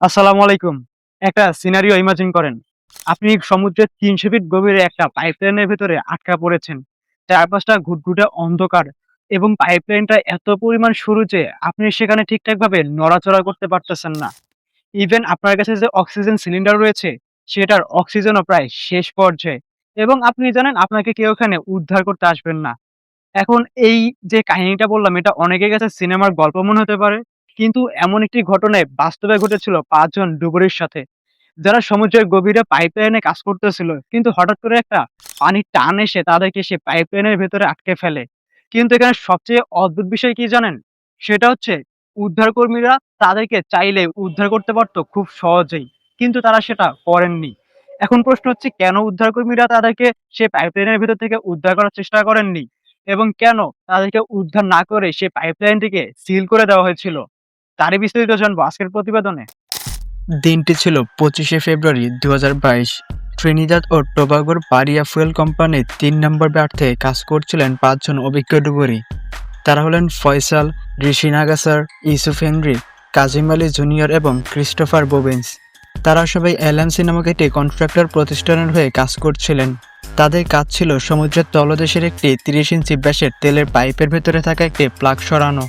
আসসালামু আলাইকুম। একটা সিনারিও ইমাজিন করেন। আপনি সমুদ্রের ৩০০ ফিট গভীরে একটা পাইপলাইনের ভেতরে আটকা পড়েছেন। চারপাশটা ঘুটঘুটে অন্ধকার এবং পাইপলাইনটা এত পরিমাণ সরু যে আপনি সেখানে ঠিকঠাকভাবে নড়াচড়া করতে পারতেছেন না। ইভেন আপনার কাছে যে অক্সিজেন সিলিন্ডার রয়েছে, সেটার অক্সিজেনও প্রায় শেষ পর্যায়ে এবং আপনি জানেন আপনাকে কেউ এখানে উদ্ধার করতে আসবেন না। এখন এই যে কাহিনীটা বললাম এটা অনেকের কাছে সিনেমার গল্প মনে হতে পারে। কিন্তু এমন একটি ঘটনায় বাস্তবে ঘটেছিল ৫ জন ডুবুরির সাথে। যারা সমুদ্রের গভীরে পাইপলাইনে কাজ করতেছিল। কিন্তু হঠাৎ করে একটা পানির টান এসে তাদেরকে সে পাইপলাইনের ভেতরে আটকে ফেলে। কিন্তু এখানে সবচেয়ে অদ্ভুত বিষয় কি জানেন? সেটা হচ্ছে উদ্ধারকর্মীরা তাদেরকে চাইলে উদ্ধার করতে পারত খুব সহজেই। কিন্তু তারা সেটা করেননি। এখন প্রশ্ন হচ্ছে কেন উদ্ধারকর্মীরা তাদেরকে সে পাইপলাইনের ভেতর থেকে উদ্ধার করার চেষ্টা করেননি? এবং কেন তাদেরকে উদ্ধার না করে সে পাইপলাইনটিকে সিল করে দেওয়া হয়েছিল? তারই বিস্তারিত জানবো আজকের প্রতিবেদনে। দিনটি ছিল ২৫শে ফেব্রুয়ারি ২০২২। ট্রিনিদাদ ও টোবাগোর পারিয়া ফুয়েল কোম্পানির ৩ নম্বর ব্যর্থে কাজ করছিলেন ৫ জন অভিজ্ঞ ডুবুরি। তারা হলেন ফয়সাল, ঋষি নাগাসার, ইউসুফ হেনরি, কাজিম আলী জুনিয়র এবং ক্রিস্টোফার বোবেন্স। তারা সবাই এলএমসি নামক একটি কন্ট্রাক্টর প্রতিষ্ঠানের হয়ে কাজ করছিলেন। তাদের কাজ ছিল সমুদ্রের তলদেশের একটি ৩০ ইঞ্চি ব্যাসের তেলের পাইপের ভেতরে থাকা একটি প্লাগ সরানো।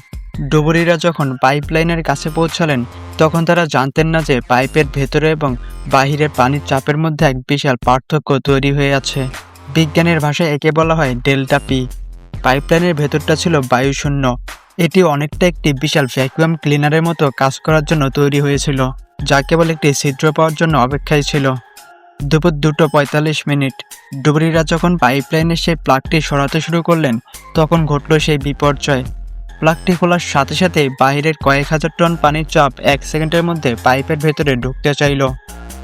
ডুবুরিরা যখন পাইপলাইনের কাছে পৌঁছালেন তখন তারা জানতেন না যে পাইপের ভেতরে এবং বাহিরের পানির চাপের মধ্যে এক বিশাল পার্থক্য তৈরি হয়ে আছে। বিজ্ঞানের ভাষায় একে বলা হয় ডেল্টা পি। পাইপলাইনের ভেতরটা ছিল বায়ুশূন্য। এটি অনেকটা একটি বিশাল ভ্যাকুয়াম ক্লিনারের মতো কাজ করার জন্য তৈরি হয়েছিল, যা কেবল একটি ছিদ্র পাওয়ার জন্য অপেক্ষায় ছিল। দুপুর ২:৪৫। ডুবুরিরা যখন পাইপলাইনের সেই প্লাগটি সরাতে শুরু করলেন তখন ঘটল সেই বিপর্যয়। প্লাগটি খোলার সাথে সাথে বাহিরের কয়েক হাজার টন পানির চাপ ১ সেকেন্ডের মধ্যে পাইপের ভেতরে ঢুকতে চাইল।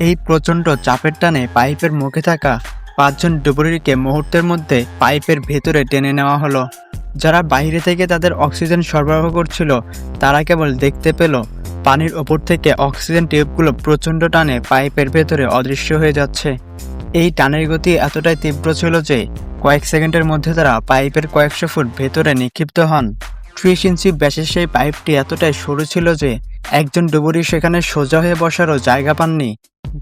এই প্রচণ্ড চাপের টানে পাইপের মুখে থাকা ৫ জন ডুবুরিকে মুহূর্তের মধ্যে পাইপের ভেতরে টেনে নেওয়া হলো। যারা বাইরে থেকে তাদের অক্সিজেন সরবরাহ করছিল তারা কেবল দেখতে পেল পানির ওপর থেকে অক্সিজেন টিউবগুলো প্রচণ্ড টানে পাইপের ভেতরে অদৃশ্য হয়ে যাচ্ছে। এই টানের গতি এতটাই তীব্র ছিল যে কয়েক সেকেন্ডের মধ্যে তারা পাইপের কয়েকশো ফুট ভেতরে নিক্ষিপ্ত হন। ৩০ ইঞ্চি ব্যাসের সেই পাইপটি এতটাই সরু ছিল যে একজন ডুবুরি সেখানে সোজা হয়ে বসারও জায়গা পাননি।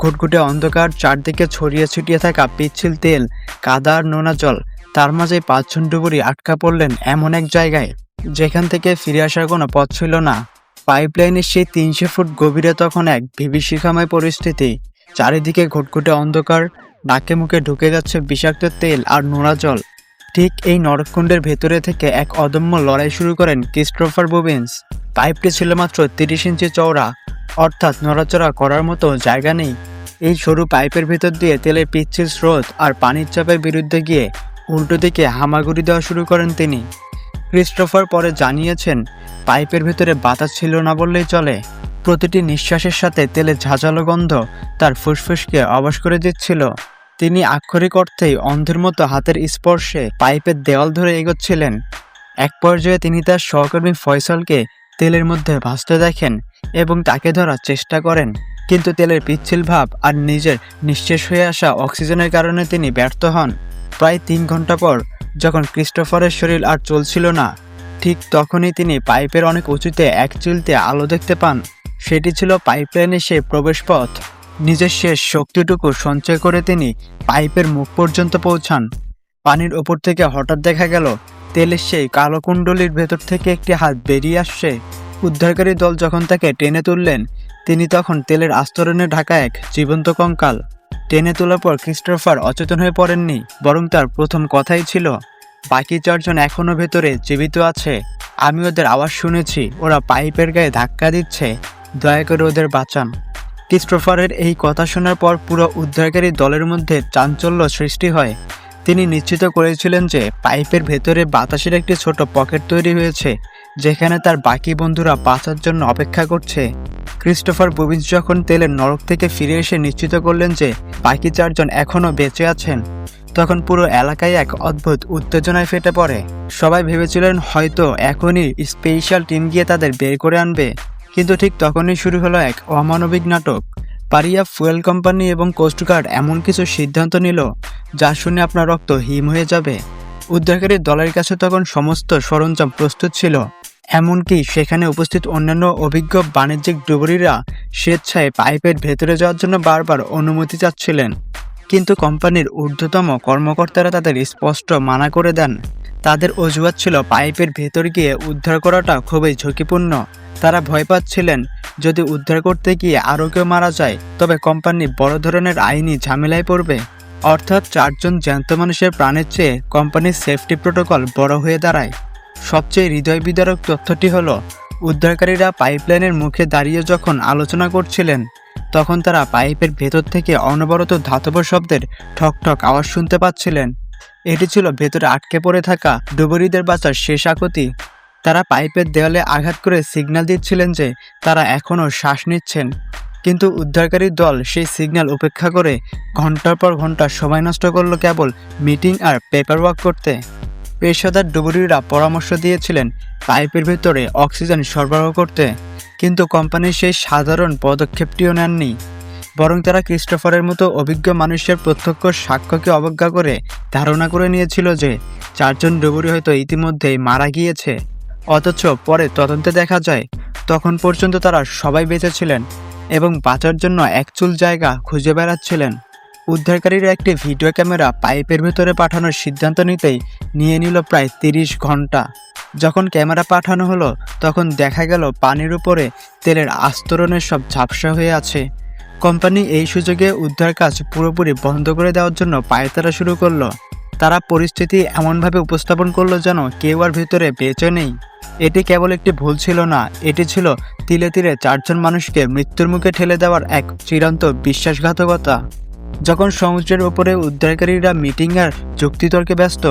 ঘুটঘুটে অন্ধকার, চারদিকে ছড়িয়ে ছিটিয়ে থাকা পিচ্ছিল তেল, কাদা আর নোনা জল, তার মাঝে ৫ জন ডুবুরি আটকা পড়লেন এমন এক জায়গায় যেখান থেকে ফিরে আসার কোনো পথ ছিল না। পাইপলাইনের সেই ৩০০ ফুট গভীরে তখন এক বিভীষিকাময় পরিস্থিতি। চারিদিকে ঘুটঘুটে অন্ধকার, নাকে মুখে ঢুকে যাচ্ছে বিষাক্ত তেল আর নোনা জল। ঠিক এই নরককুণ্ডের ভেতরে থেকে এক অদম্য লড়াই শুরু করেন ক্রিস্টোফার বোবেন্স। পাইপটি ছিল মাত্র ৩০ ইঞ্চি চওড়া, অর্থাৎ নড়াচড়া করার মতো জায়গা নেই। এই সরু পাইপের ভেতর দিয়ে তেলের পিচ্ছিল স্রোত আর পানির চাপের বিরুদ্ধে গিয়ে উল্টো দিকে হামাগুড়ি দেওয়া শুরু করেন তিনি। ক্রিস্টোফার পরে জানিয়েছেন, পাইপের ভেতরে বাতাস ছিল না বললেই চলে। প্রতিটি নিঃশ্বাসের সাথে তেলের ঝাঁঝালো গন্ধ তার ফুসফুসকে অবশ করে দিচ্ছিল। তিনি আক্ষরিক অর্থেই অন্ধের মতো হাতের স্পর্শে পাইপের দেওয়াল ধরে এগোচ্ছিলেন। এক পর্যায়ে তিনি তার সহকর্মী ফয়সালকে তেলের মধ্যে ভাসতে দেখেন এবং তাকে ধরার চেষ্টা করেন, কিন্তু তেলের পিচ্ছিল ভাব আর নিজের নিঃশেষ হয়ে আসা অক্সিজেনের কারণে তিনি ব্যর্থ হন। প্রায় ৩ ঘন্টা পর যখন ক্রিস্টোফারের শরীর আর চলছিল না, ঠিক তখনই তিনি পাইপের অনেক উঁচুতে এক চিলতে আলো দেখতে পান। সেটি ছিল পাইপলাইনের সেই প্রবেশপথ। নিজের শেষ শক্তিটুকু সঞ্চয় করে তিনি পাইপের মুখ পর্যন্ত পৌঁছান। পানির ওপর থেকে হঠাৎ দেখা গেল তেলের সেই কালো কুণ্ডলীর ভেতর থেকে একটি হাত বেরিয়ে আসছে। উদ্ধারকারী দল যখন তাকে টেনে তুললেন, তিনি তখন তেলের আস্তরণে ঢাকা এক জীবন্ত কঙ্কাল। টেনে তোলার পর ক্রিস্টোফার অচেতন হয়ে পড়েননি, বরং তার প্রথম কথাই ছিল, বাকি ৪ জন এখনও ভেতরে জীবিত আছে। আমি ওদের আওয়াজ শুনেছি, ওরা পাইপের গায়ে ধাক্কা দিচ্ছে, দয়া করে ওদের বাঁচান। ক্রিস্টোফারের এই কথা শোনার পর পুরো উদ্ধারকারী দলের মধ্যে চাঞ্চল্য সৃষ্টি হয়। তিনি নিশ্চিত করেছিলেন যে পাইপের ভেতরে বাতাসের একটি ছোট পকেট তৈরি হয়েছে, যেখানে তার বাকি বন্ধুরা বাঁচার জন্য অপেক্ষা করছে। ক্রিস্টোফার বোবেন্স যখন তেলের নরক থেকে ফিরে এসে নিশ্চিত করলেন যে বাকি ৪ জন এখনও বেঁচে আছেন, তখন পুরো এলাকায় এক অদ্ভুত উত্তেজনায় ফেটে পড়ে। সবাই ভেবেছিলেন হয়তো এখনই স্পেশাল টিম গিয়ে তাদের বের করে আনবে, কিন্তু ঠিক তখনই শুরু হলো এক অমানবিক নাটক। পারিয়া ফুয়েল কোম্পানি এবং কোস্টগার্ড এমন কিছু সিদ্ধান্ত নিল যা শুনে আপনার রক্ত হিম হয়ে যাবে। উদ্ধারকারী দলের কাছে তখন সমস্ত সরঞ্জাম প্রস্তুত ছিল, এমনকি সেখানে উপস্থিত অন্যান্য অভিজ্ঞ বাণিজ্যিক ডুবুরিরা স্বেচ্ছায় পাইপের ভেতরে যাওয়ার জন্য বারবার অনুমতি চাচ্ছিলেন, কিন্তু কোম্পানির ঊর্ধ্বতম কর্মকর্তারা তাদের স্পষ্ট মানা করে দেন। তাদের অজুহাত ছিল পাইপের ভেতর গিয়ে উদ্ধার করাটা খুবই ঝুঁকিপূর্ণ। তারা ভয় পাচ্ছিলেন যদি উদ্ধার করতে গিয়ে আরও কেউ মারা যায় তবে কোম্পানি বড় ধরনের আইনি ঝামেলায় পড়বে। অর্থাৎ 4 জন জ্যান্ত মানুষের প্রাণের চেয়ে কোম্পানির সেফটি প্রোটোকল বড় হয়ে দাঁড়ায়। সবচেয়ে হৃদয় বিদারক তথ্যটি হলো, উদ্ধারকারীরা পাইপলাইনের মুখে দাঁড়িয়ে যখন আলোচনা করছিলেন তখন তারা পাইপের ভেতর থেকে অনবরত ধাতব শব্দের ঠক ঠক আওয়াজ শুনতে পাচ্ছিলেন। এটি ছিল ভেতরে আটকে পড়ে থাকা ডুবুরিদের বাঁচার শেষ আকুতি। তারা পাইপের দেওয়ালে আঘাত করে সিগন্যাল দিচ্ছিলেন যে তারা এখনও শ্বাস নিচ্ছেন, কিন্তু উদ্ধারকারী দল সেই সিগন্যাল উপেক্ষা করে ঘন্টার পর ঘন্টা সময় নষ্ট করলো কেবল মিটিং আর পেপার ওয়ার্ক করতে। পেশাদার ডুবুরিরা পরামর্শ দিয়েছিলেন পাইপের ভেতরে অক্সিজেন সরবরাহ করতে, কিন্তু কোম্পানির সেই সাধারণ পদক্ষেপটিও নেননি। বরং তারা ক্রিস্টোফারের মতো অভিজ্ঞ মানুষের প্রত্যক্ষ সাক্ষ্যকে অবজ্ঞা করে ধারণা করে নিয়েছিল যে 4 জন ডুবুরি হয়তো ইতিমধ্যেই মারা গিয়েছে। অথচ পরে তদন্তে দেখা যায় তখন পর্যন্ত তারা সবাই বেঁচে ছিলেন এবং বাঁচার জন্য একচুল জায়গা খুঁজে বেড়াচ্ছিলেন। উদ্ধারকারীরা একটি ভিডিও ক্যামেরা পাইপের ভেতরে পাঠানোর সিদ্ধান্ত নিতেই নিয়ে নিল প্রায় 30 ঘন্টা। যখন ক্যামেরা পাঠানো হলো তখন দেখা গেল পানির উপরে তেলের আস্তরণের সব ঝাপসা হয়ে আছে। কোম্পানি এই সুযোগে উদ্ধার কাজ পুরোপুরি বন্ধ করে দেওয়ার জন্য পায়তারা শুরু করলো। তারা পরিস্থিতি এমনভাবে উপস্থাপন করলো যেন কেউ আর ভেতরে বেঁচে নেই। এটি কেবল একটি ভুল ছিল না, এটি ছিল তিলে তিলে 4 জন মানুষকে মৃত্যুর মুখে ঠেলে দেওয়ার এক চিরন্ত বিশ্বাসঘাতকতা। যখন সমুদ্রের উপরে উদ্ধারকারীরা মিটিং আর যুক্তিতর্কে ব্যস্ত,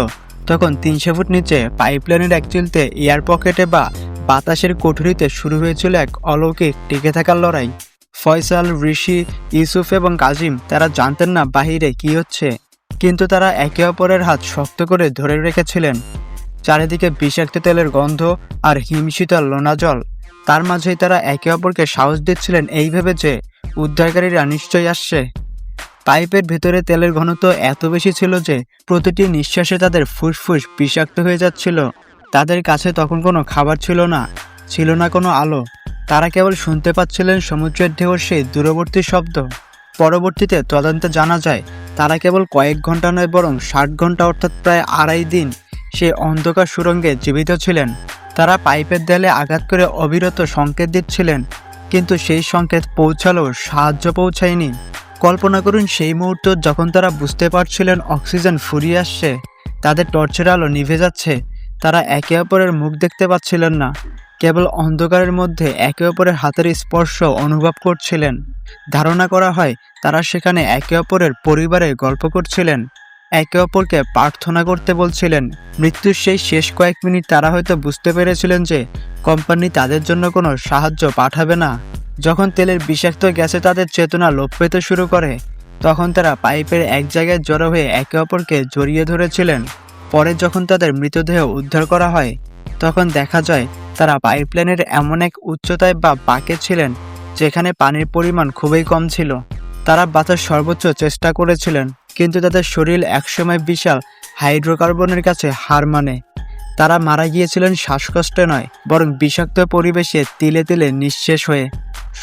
তখন 300 ফুট নিচে পাইপলাইনের এক চিলতে এয়ার পকেটে বা বাতাসের কোঠরিতে শুরু হয়েছিল এক অলৌকিক টিকে থাকার লড়াই। ফয়সাল, ঋষি, ইউসুফ এবং কাজিম তারা জানতেন না বাহিরে কি হচ্ছে, কিন্তু তারা একে অপরের হাত শক্ত করে ধরে রেখেছিলেন। চারিদিকে বিষাক্ত তেলের গন্ধ আর হিমশীতল লোনা জল, তার মাঝেই তারা একে অপরকে সাহস দিচ্ছিলেন এই ভেবে যে উদ্ধারকারীরা নিশ্চয়ই আসছে। পাইপের ভেতরে তেলের ঘনত্ব এত বেশি ছিল যে প্রতিটি নিঃশ্বাসে তাদের ফুসফুস বিষাক্ত হয়ে যাচ্ছিল। তাদের কাছে তখন কোনো খাবার ছিল না, ছিল না কোনো আলো। তারা কেবল শুনতে পাচ্ছিলেন সমুদ্রের ঢেউর সেই দূরবর্তী শব্দ। পরবর্তীতে তদন্তে জানা যায় তারা কেবল কয়েক ঘন্টা নয় বরং 60 ঘন্টা অর্থাৎ প্রায় 2.5 দিন সেই অন্ধকার সুড়ঙ্গে জীবিত ছিলেন। তারা পাইপের দেয়ালে আঘাত করে অবিরত সংকেত দিচ্ছিলেন, কিন্তু সেই সংকেত পৌঁছালেও সাহায্য পৌঁছায়নি। কল্পনা করুন সেই মুহূর্ত যখন তারা বুঝতে পারছিলেন অক্সিজেন ফুরিয়ে আসছে, তাদের টর্চের আলো নিভে যাচ্ছে, তারা একে অপরের মুখ দেখতে পাচ্ছিলেন না, কেবল অন্ধকারের মধ্যে একে অপরের হাতের স্পর্শ অনুভব করছিলেন। ধারণা করা হয় তারা সেখানে একে অপরের পরিবারের গল্প করছিলেন, একে অপরকে প্রার্থনা করতে বলছিলেন। মৃত্যুর সেই শেষ কয়েক মিনিট তারা হয়তো বুঝতে পেরেছিলেন যে কোম্পানি তাদের জন্য কোনো সাহায্য পাঠাবে না। যখন তেলের বিষাক্ত গ্যাসে তাদের চেতনা লোপ পেতে শুরু করে তখন তারা পাইপের এক জায়গায় জড়ো হয়ে একে অপরকে জড়িয়ে ধরেছিলেন। পরে যখন তাদের মৃতদেহ উদ্ধার করা হয় তখন দেখা যায় তারা পাইপলাইনের এমন এক উচ্চতায় বা বাঁকে ছিলেন যেখানে পানির পরিমাণ খুবই কম ছিল। তারা বাঁচার সর্বোচ্চ চেষ্টা করেছিলেন, কিন্তু তাদের শরীর একসময় বিশাল হাইড্রোকার্বনের কাছে হার মানে। তারা মারা গিয়েছিলেন শ্বাসকষ্টে নয় বরং বিষাক্ত পরিবেশে তিলে তিলে নিঃশেষ হয়ে।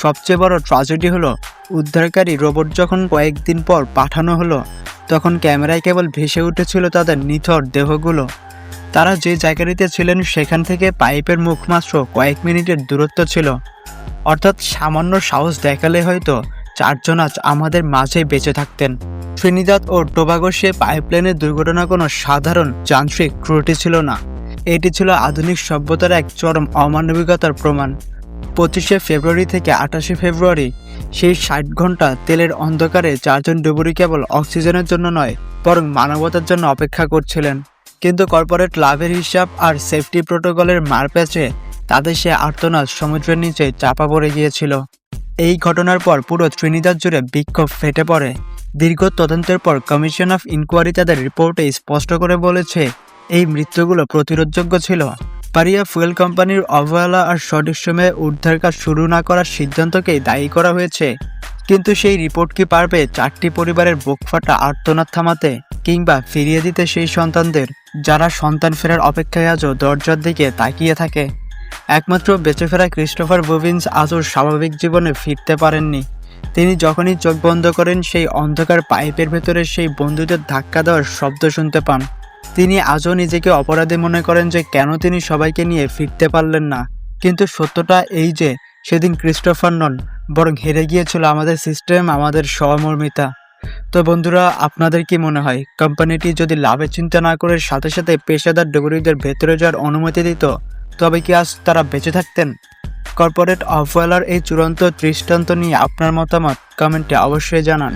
সবচেয়ে বড় ট্র্যাজেডি হলো উদ্ধারকারী রোবট যখন কয়েকদিন পর পাঠানো হলো তখন ক্যামেরায় কেবল ভেসে উঠেছিল তাদের নিথর দেহগুলো। তারা যে জায়গাটিতে ছিলেন সেখান থেকে পাইপের মুখ মাত্র কয়েক মিনিটের দূরত্ব ছিল। অর্থাৎ সামান্য সাহস দেখালে হয়তো 4 জন আজ আমাদের মাঝে বেঁচে থাকতেন। ট্রিনিদাদ ও টোবাগোর সে পাইপলাইনের দুর্ঘটনা কোনো সাধারণ যান্ত্রিক ত্রুটি ছিল না, এটি ছিল আধুনিক সভ্যতার এক চরম অমানবিকতার প্রমাণ। 25শে ফেব্রুয়ারি থেকে 28শে ফেব্রুয়ারি সেই 60 ঘন্টা তেলের অন্ধকারে 4 জন ডুবুরি কেবল অক্সিজেনের জন্য নয় বরং মানবতার জন্য অপেক্ষা করছিলেন। কিন্তু কর্পোরেট লাভের হিসাব আর সেফটি প্রোটোকলের মারপ্যাচে তাদের সে আর্তনাদ সমুদ্রের নিচে চাপা পড়ে গিয়েছিল। এই ঘটনার পর পুরো ত্রিনিদাদ জুড়ে বিক্ষোভ ফেটে পড়ে। দীর্ঘ তদন্তের পর কমিশন অফ ইনকোয়ারি তাদের রিপোর্টে স্পষ্ট করে বলেছে এই মৃত্যুগুলো প্রতিরোধযোগ্য ছিল। পারিয়া ফুয়েল কোম্পানির অবহেলা আর সঠিক সময়ে উদ্ধার কাজ শুরু না করার সিদ্ধান্তকেই দায়ী করা হয়েছে। কিন্তু সেই রিপোর্ট কি পারবে 4টি পরিবারের বুক ফাটা আর্তনাদ থামাতে কিংবা ফিরিয়ে দিতে সেই সন্তানদের যারা সন্তান ফেরার অপেক্ষায় আজও দরজার দিকে তাকিয়ে থাকে? একমাত্র বেঁচে ফেরা ক্রিস্টোফার বুবিন্স আজও স্বাভাবিক জীবনে ফিরতে পারেননি। তিনি যখনই চোখ বন্ধ করেন সেই অন্ধকার পাইপের ভেতরে সেই বন্দুকের ধাক্কা দেওয়ার শব্দ শুনতে পান। তিনি আজও নিজেকে অপরাধী মনে করেন যে কেন তিনি সবাইকে নিয়ে ফিরতে পারলেন না। কিন্তু সত্যটা এই যে সেদিন ক্রিস্টোফার নন, বরং হেরে গিয়েছিল আমাদের সিস্টেম, আমাদের সহমর্মিতা। তো বন্ধুরা, আপনাদের কি মনে হয় কোম্পানিটি যদি লাভের চিন্তা না করে সাথে সাথে পেশাদার ডুবুরিদের ভেতরে যাওয়ার অনুমতি দিত, তবে কি আজ তারা বেঁচে থাকতেন? কর্পোরেট অফওয়ালার এই চূড়ান্ত দৃষ্টান্ত নিয়ে আপনার মতামত কমেন্টে অবশ্যই জানান।